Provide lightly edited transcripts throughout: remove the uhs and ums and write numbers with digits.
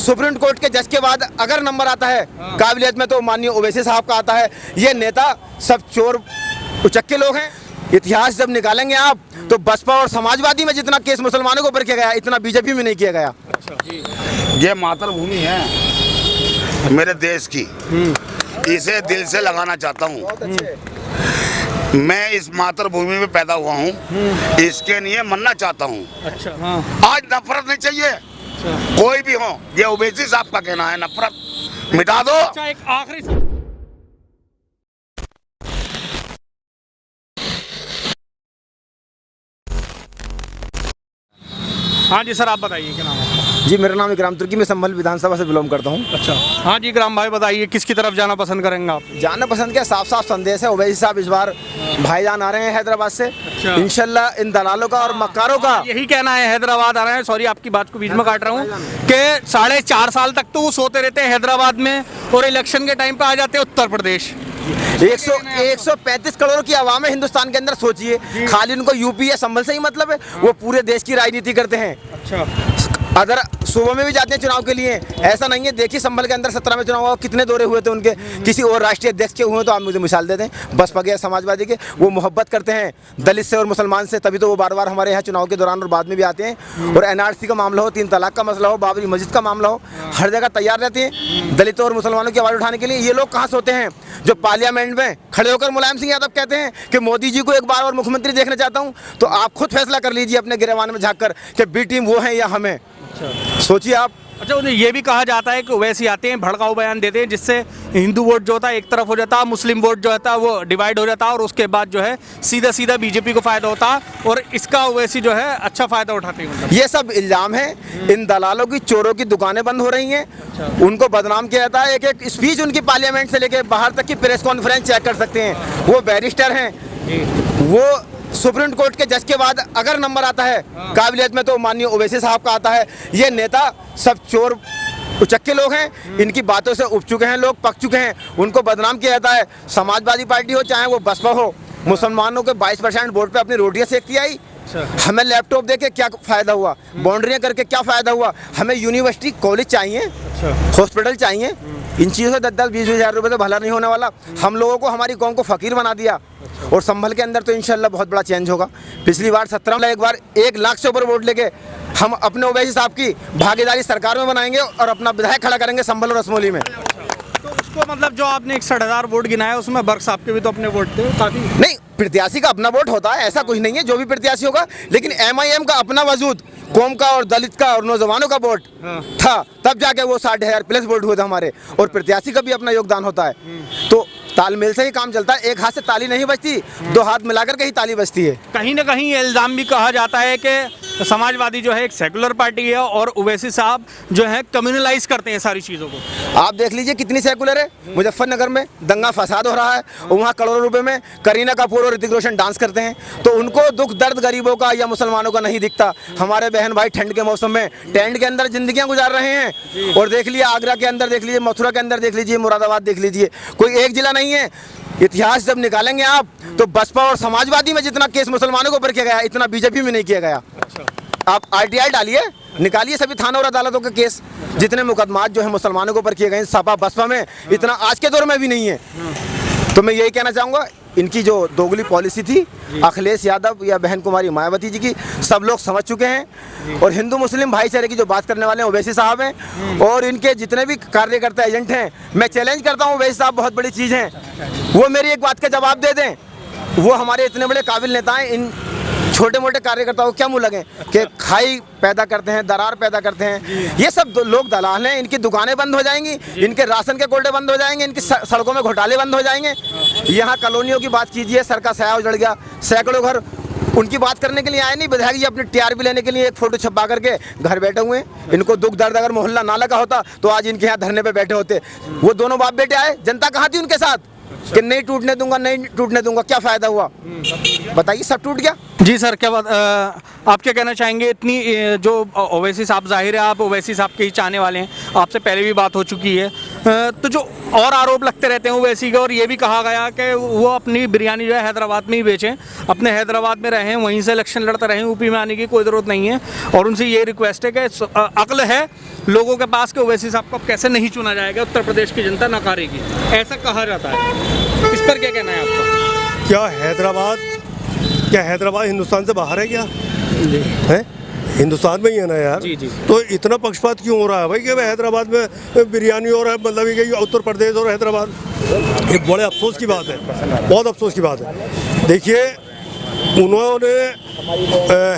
Supreme court के जज के बाद अगर नंबर आता है काबिलियत में, तो माननीय ओवैसी साहब का आता है। ये नेता सब चोर उचक्के लोग हैं। इतिहास जब निकालेंगे आप, तो बसपा और समाजवादी में जितना केस मुसलमानों के ऊपर किया गया, इतना बीजेपी में नहीं किया गया। ये मातृभूमि है मेरे देश की, इसे दिल से लगाना चाहता हूँ। मैं इस मातृभूमि में पैदा हुआ हूँ, इसके लिए मरना चाहता हूँ। अच्छा, हाँ। आज नफरत नहीं चाहिए, कोई भी हो। ये ओवैसी साहब का कहना है, नफरत मिटा दो। अच्छा, एक आखिरी हाँ जी सर, आप बताइए क्या नाम है? जी, मेरा नाम इकराम तुर्की, मैं संभल विधानसभा से बिलोंग करता हूँ। अच्छा, हाँ जी इकराम भाई, बताइए किसकी तरफ जाना पसंद करेंगे आप? जाना पसंद क्या, साफ साफ संदेश है। ओवैसी साहब इस बार भाईजान आ रहे हैं हैदराबाद से। अच्छा। इंशाल्लाह इन दलालों का और मक्कारों का यही कहना है, हैदराबाद आ रहे हैं। सॉरी, आपकी बात को बीच में काट रहा हूँ कि 4.5 साल तक तो वो सोते रहते हैं हैदराबाद में, और इलेक्शन के टाइम पे आ जाते हैं उत्तर प्रदेश। 135 करोड़ की आवाम है हिंदुस्तान के अंदर, सोचिए। खाली उनको यूपी या संभल से ही मतलब है, वो पूरे देश की राजनीति करते हैं। अच्छा, अगर सूबों में भी जाते हैं चुनाव के लिए, ऐसा नहीं है। देखिए संभल के अंदर 17 में चुनाव हुआ, कितने दौरे हुए थे उनके, किसी और राष्ट्रीय अध्यक्ष के हुए तो आप मुझे मिसाल देते हैं। बसपा के, समाजवादी के, वो मोहब्बत करते हैं दलित से और मुसलमान से, तभी तो वो बार बार हमारे यहाँ चुनाव के दौरान और बाद में भी आते हैं। और एनआरसी का मामला हो, 3 तलाक का मसला हो, बाबरी मस्जिद का मामला हो, हर जगह तैयार रहते हैं दलितों और मुसलमानों की आवाज़ उठाने के लिए। ये लोग कहाँ सोते हैं जो पार्लियामेंट में खड़े होकर मुलायम सिंह यादव कहते हैं कि मोदी जी को एक बार और मुख्यमंत्री देखना चाहता हूँ। तो आप खुद फैसला कर लीजिए अपने गिरेबान में झाँक कर कि बी टीम वो है या हमें। सोचिए आप। अच्छा, उन्हें ये भी कहा जाता है कि वैसे आते हैं, भड़काऊ बयान देते हैं, जिससे हिंदू वोट जो होता है एक तरफ हो जाता है, मुस्लिम वोट जो होता है वो डिवाइड हो जाता है, और उसके बाद जो है सीधा सीधा बीजेपी को फायदा होता है, और इसका ओवैसी जो है अच्छा फायदा उठाते हैं। ये सब इल्जाम है। इन दलालों की, चोरों की दुकानें बंद हो रही हैं। उनको बदनाम किया जाता है। एक एक स्पीच उनकी पार्लियामेंट से लेकर बाहर तक की प्रेस कॉन्फ्रेंस चेक कर सकते हैं। वो बैरिस्टर हैं, वो सुप्रीम कोर्ट के जज के बाद अगर नंबर आता है काबिलियत में, तो माननीय ओवैसी साहब का आता है। ये नेता सब चोर उचक्के लोग हैं। इनकी बातों से उब चुके हैं लोग, पक चुके हैं। उनको बदनाम किया जाता है। समाजवादी पार्टी हो चाहे वो बसपा हो, मुसलमानों के 22% वोट पे अपनी रोटियां सेकती आई। हमें लैपटॉप देके क्या फ़ायदा हुआ, बाउंड्रियाँ करके क्या फ़ायदा हुआ। हमें यूनिवर्सिटी, कॉलेज चाहिए, हॉस्पिटल चाहिए। इन चीज़ों से 10-20 हज़ार रुपये तो भला नहीं होने वाला। हम लोगों को, हमारी कौम को फ़कीर बना दिया। और संभल के अंदर तो इंशाल्लाह बहुत बड़ा चेंज होगा। पिछली बार 17 में एक बार 1 लाख से ऊपर वोट लेके हम अपने ओवैसी साहब की भागीदारी सरकार में बनाएंगे और अपना विधायक खड़ा करेंगे संभल और रसमौली में। तो उसको मतलब जो आपने 61,000 वोट गिनाया, उसमें बर्क साहब के भी तो अपने वोट थे काफ़ी। नहीं, प्रत्याशी का अपना वोट होता है, ऐसा कुछ नहीं है, जो भी प्रत्याशी होगा। लेकिन MIM का अपना वजूद, कौम का और दलित का और नौजवानों का वोट था, तब जाके वो 60,000 प्लस वोट हुए थे हमारे। और प्रत्याशी का भी अपना योगदान होता है। तो तालमेल से ही काम चलता है। एक हाथ से ताली नहीं बजती, 2 हाथ मिलाकर के ही ताली बजती है। कहीं ना कहीं ये इल्ज़ाम भी कहा जाता है कि समाजवादी जो है एक सेकुलर पार्टी है, और ओवैसी साहब जो है कम्युनलाइज करते हैं सारी चीज़ों को। आप देख लीजिए कितनी सेकुलर है। मुजफ्फरनगर में दंगा फसाद हो रहा है, और वहाँ करोड़ों रुपए में करीना कपूर और ऋतिक रोशन डांस करते हैं। तो उनको दुख दर्द गरीबों का या मुसलमानों का नहीं दिखता। हमारे बहन भाई ठंड के मौसम में टेंट के अंदर जिंदगियां गुजार रहे हैं। और देख लीजिए आगरा के अंदर, देख लीजिए मथुरा के अंदर, देख लीजिए मुरादाबाद, देख लीजिए, कोई एक जिला नहीं है। इतिहास जब निकालेंगे आप, तो बसपा और समाजवादी में जितना केस मुसलमानों के ऊपर किया गया, इतना बीजेपी में नहीं किया गया। आप RTI डालिए, निकालिए सभी थानों और अदालतों के केस, जितने मुकदमात जो है मुसलमानों के ऊपर किए गए सपा बसपा में, इतना आज के दौर में भी नहीं है। तो मैं यही कहना चाहूँगा, इनकी जो दोगली पॉलिसी थी अखिलेश यादव या बहन कुमारी मायावती जी की, सब लोग समझ चुके हैं। और हिंदू मुस्लिम भाईचारे की जो बात करने वाले हैं ओवैसी साहब हैं, और इनके जितने भी कार्यकर्ता एजेंट हैं, मैं चैलेंज करता हूँ ओवैसी साहब बहुत बड़ी चीज़ हैं। वो मेरी एक बात का जवाब दे दें। वो हमारे इतने बड़े काबिल नेता हैं, इन छोटे मोटे कार्यकर्ताओं को क्या मुँह लगे कि खाई पैदा करते हैं, दरार पैदा करते हैं। ये सब लोग दलाल हैं। इनकी दुकानें बंद हो जाएंगी, इनके राशन के कोल्डे बंद हो जाएंगे, इनकी सड़कों में घोटाले बंद हो जाएंगे। यहाँ कॉलोनियों की बात कीजिए, सर का साया उजड़ गया, सैकड़ों घर उनकी बात करने के लिए आए नहीं। विधायक जी अपनी TRP लेने के लिए एक फोटो छपा करके घर बैठे हुए हैं। इनको दुख दर्द अगर मोहल्ला ना लगा होता तो आज इनके यहाँ धरने पे बैठे होते। वो दोनों बाप बेटे आए, जनता कहाँ थी उनके साथ कि नहीं टूटने दूंगा, नहीं टूटने दूंगा। क्या फ़ायदा हुआ, बताइए, सब टूट गया। जी सर, क्या बात, आप क्या कहना चाहेंगे? इतनी जो ओवैसी साहब, जाहिर है आप ओवैसी साहब के ही चाहने वाले हैं, आपसे पहले भी बात हो चुकी है, तो जो और आरोप लगते रहते हैं ओवैसी के, और ये भी कहा गया कि वो अपनी बिरयानी जो है हैदराबाद में ही बेचें, अपने हैदराबाद में रहें, वहीं से इलेक्शन लड़ते रहें, यूपी में आने की कोई ज़रूरत नहीं है। और उनसे ये रिक्वेस्ट है कि अक्ल है लोगों के पास कि ओवैसी साहब को अब कैसे नहीं चुना जाएगा, उत्तर प्रदेश की जनता नकारेगी, ऐसा कहा जाता है। इस पर क्या कहना है आपका? क्या हैदराबाद हिंदुस्तान से बाहर है क्या? है हिंदुस्तान में ही है ना यार। जी। तो इतना पक्षपात क्यों हो रहा है भाई कि हैदराबाद में बिरयानी हो रहा है, मतलब कि उत्तर प्रदेश और हैदराबाद? ये बड़े अफसोस की बात है, बहुत अफसोस की बात है। देखिए उन्होंने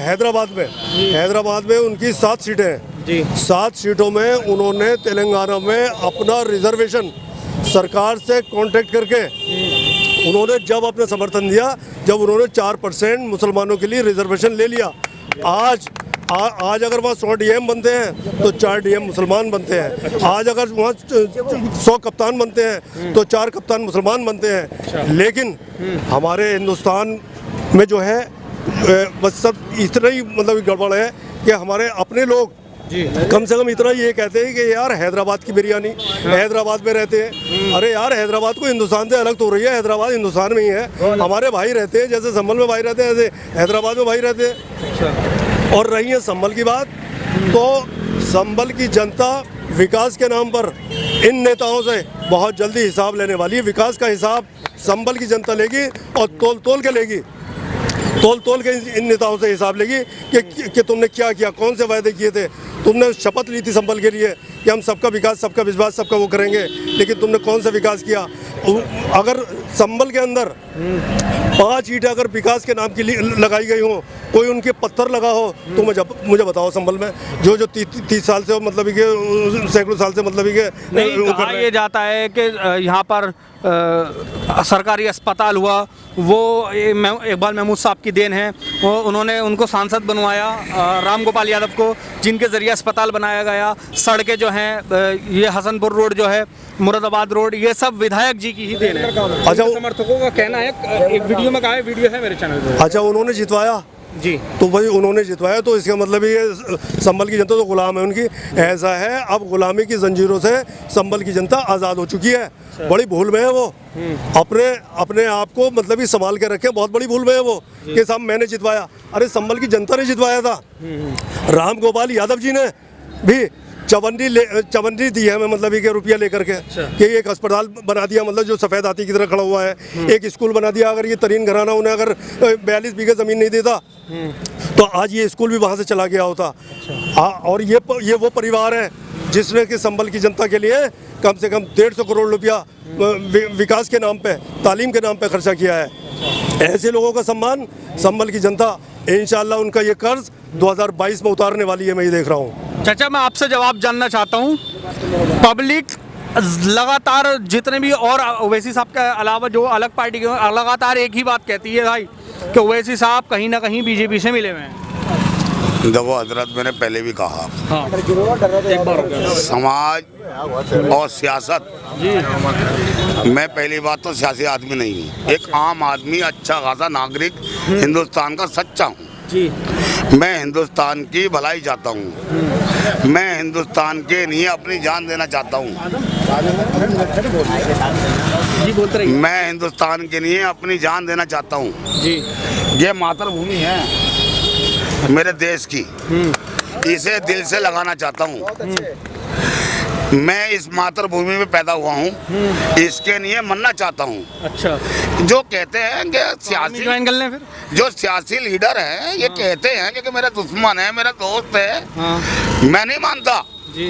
हैदराबाद में उनकी 7 सीटें हैं जी। 7 सीटों में उन्होंने तेलंगाना में अपना रिजर्वेशन सरकार से कॉन्टेक्ट करके उन्होंने जब अपना समर्थन दिया, जब उन्होंने 4% मुसलमानों के लिए रिजर्वेशन ले लिया। आज अगर वहाँ 100 डीएम बनते हैं तो 4 डीएम मुसलमान बनते हैं। आज अगर वहाँ 100 कप्तान बनते हैं तो 4 कप्तान मुसलमान बनते हैं। लेकिन हमारे हिंदुस्तान में जो है बस सब इतना ही मतलब गड़बड़ है कि हमारे अपने लोग कम से कम इतना ये कहते हैं कि यार हैदराबाद की बिरयानी, हैदराबाद में रहते हैं। अरे यार हैदराबाद को हिंदुस्तान से अलग तो हो रही है, हैदराबाद हिंदुस्तान में ही है। हमारे भाई रहते हैं, जैसे संभल में भाई रहते हैं ऐसे हैदराबाद में भाई रहते हैं। और रही है संभल की बात, तो संभल की जनता विकास के नाम पर इन नेताओं से बहुत जल्दी हिसाब लेने वाली है। विकास का हिसाब संभल की जनता लेगी और तोल के लेगी, तोल के इन नेताओं से हिसाब लेगी कि तुमने क्या किया, कौन से वायदे किए थे। तुमने शपथ ली थी संभल के लिए कि हम सबका विकास, सबका विश्वास, सबका वो करेंगे, लेकिन तुमने कौन सा विकास किया? अगर संभल के अंदर 5 ईंटें अगर विकास के नाम की लगाई गई हो, कोई उनके पत्थर लगा हो, तो मुझे बताओ संभल में जो 30 साल से मतलब कि सैकड़ों साल से मतलब नहीं कहा ये जाता है कि यहाँ पर सरकारी अस्पताल हुआ, वो इकबाल महमूद साहब की देन है। वो उन्होंने उनको सांसद बनवाया राम गोपाल यादव को, जिनके ज़रिए अस्पताल बनाया गया। सड़कें जो हैं, ये हसनपुर रोड जो है, मुरादाबाद रोड, ये सब विधायक जी की ही देन है। अच्छा, समर्थकों का कहना है, एक वीडियो में कहा है, वीडियो है मेरे चैनल पे। अच्छा, उन्होंने जितवाया जी, तो भाई उन्होंने जितवाया तो इसका मतलब ये संभल की जनता तो गुलाम है उनकी। ऐसा है, अब गुलामी की जंजीरों से संभल की जनता आज़ाद हो चुकी है। बड़ी भूल में है वो, अपने आप को मतलब ही संभाल के रखे। बहुत बड़ी भूल में है वो कि साहब मैंने जितवाया। अरे संभल की जनता ने जितवाया था। राम गोपाल यादव जी ने भी चवन्नी दी है, मतलब कि रुपया लेकर के कि एक अस्पताल बना दिया, मतलब जो सफ़ेद हाथी की तरह खड़ा हुआ है। एक स्कूल बना दिया। अगर ये तरीन घराना उन्हें अगर 42 बीघे ज़मीन नहीं देता तो आज ये स्कूल भी वहाँ से चला गया होता। और ये वो परिवार है जिसने कि संभल की जनता के लिए कम से कम 150 करोड़ रुपया विकास के नाम पे, तालीम के नाम पे खर्चा किया है। ऐसे लोगों का सम्मान संभल की जनता इंशाल्लाह उनका ये कर्ज 2022 में उतारने वाली है, मैं ये देख रहा हूँ। चाचा, मैं आपसे जवाब जानना चाहता हूँ। पब्लिक लगातार जितने भी और ओवैसी साहब के अलावा जो अलग पार्टी के लगातार एक ही बात कहती है भाई कि ओवैसी साहब कहीं ना कहीं बीजेपी से मिले हुए हैं। देखो हजरत, मैंने पहले भी कहा, हाँ, एक बार हो गया। समाज और सियासत, मैं पहली बात तो सियासी आदमी नहीं हूँ, एक आम आदमी, अच्छा खासा नागरिक हिंदुस्तान का सच्चा हूँ जी। मैं हिंदुस्तान की भलाई चाहता हूँ। मैं हिंदुस्तान के लिए अपनी जान देना चाहता हूँ। मैं हिंदुस्तान के लिए अपनी जान देना चाहता हूँ जी। ये मातृभूमि है मेरे देश की, इसे दिल से लगाना चाहता हूँ। मैं इस मातृभूमि में पैदा हुआ हूँ, इसके लिए मरना चाहता हूँ। अच्छा, जो कहते हैं कि जो सियासी लीडर हैं, ये कहते हैं कि मेरा दुश्मन है, मेरा दोस्त है। हाँ। मैं नहीं मानता जी।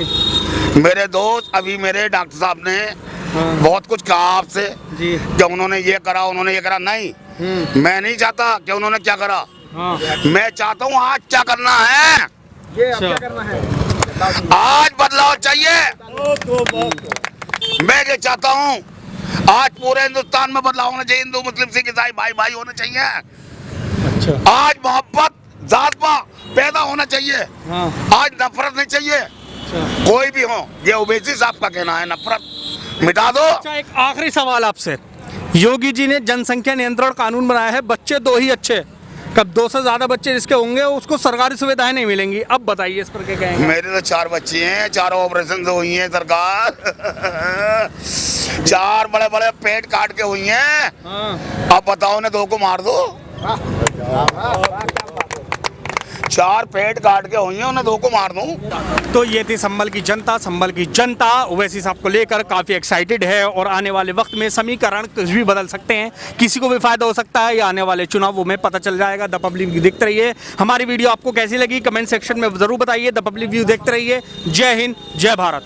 मेरे दोस्त, अभी मेरे डॉक्टर साहब ने बहुत कुछ कहा आपसे कि उन्होंने ये करा, उन्होंने ये करा। नहीं, मैं नहीं चाहता कि उन्होंने क्या करा। हाँ। मैं चाहता हूँ आज क्या करना है, ये अब क्या करना है। आज बदलाव चाहिए। मैं ये चाहता हूँ आज पूरे हिंदुस्तान में बदलाव होना चाहिए। हिंदू मुस्लिम सिख ईसाई भाई भाई होने चाहिए। अच्छा। आज मोहब्बत जात पात पैदा होना चाहिए। हाँ। आज नफरत नहीं चाहिए। अच्छा। कोई भी हो, ये ओवैसी साहब का कहना है, नफरत मिटा दो। अच्छा, एक आखिरी सवाल आपसे। योगी जी ने जनसंख्या नियंत्रण कानून बनाया है, बच्चे 2 ही अच्छे, कब 2 से ज़्यादा बच्चे जिसके होंगे उसको सरकारी सुविधाएं नहीं मिलेंगी। अब बताइए इस पर क्या कहेंगे। मेरे तो 4 बच्चे हैं, 4 ऑपरेशन तो हुई हैं सरकार। 4 बड़े बड़े पेट काट के हुई हैं। अब बताओ ने 2 को मार दो। 4 पेट काट के हुई हैं, उन्हें 2 को मार दूं। तो ये थी संभल की जनता ओवैसी साहब को लेकर काफ़ी एक्साइटेड है और आने वाले वक्त में समीकरण कुछ भी बदल सकते हैं, किसी को भी फायदा हो सकता है। या आने वाले चुनावों में पता चल जाएगा। द पब्लिक व्यू देखते रहिए। हमारी वीडियो आपको कैसी लगी कमेंट सेक्शन में ज़रूर बताइए। द पब्लिक व्यू देखते रहिए। जय हिंद, जय भारत।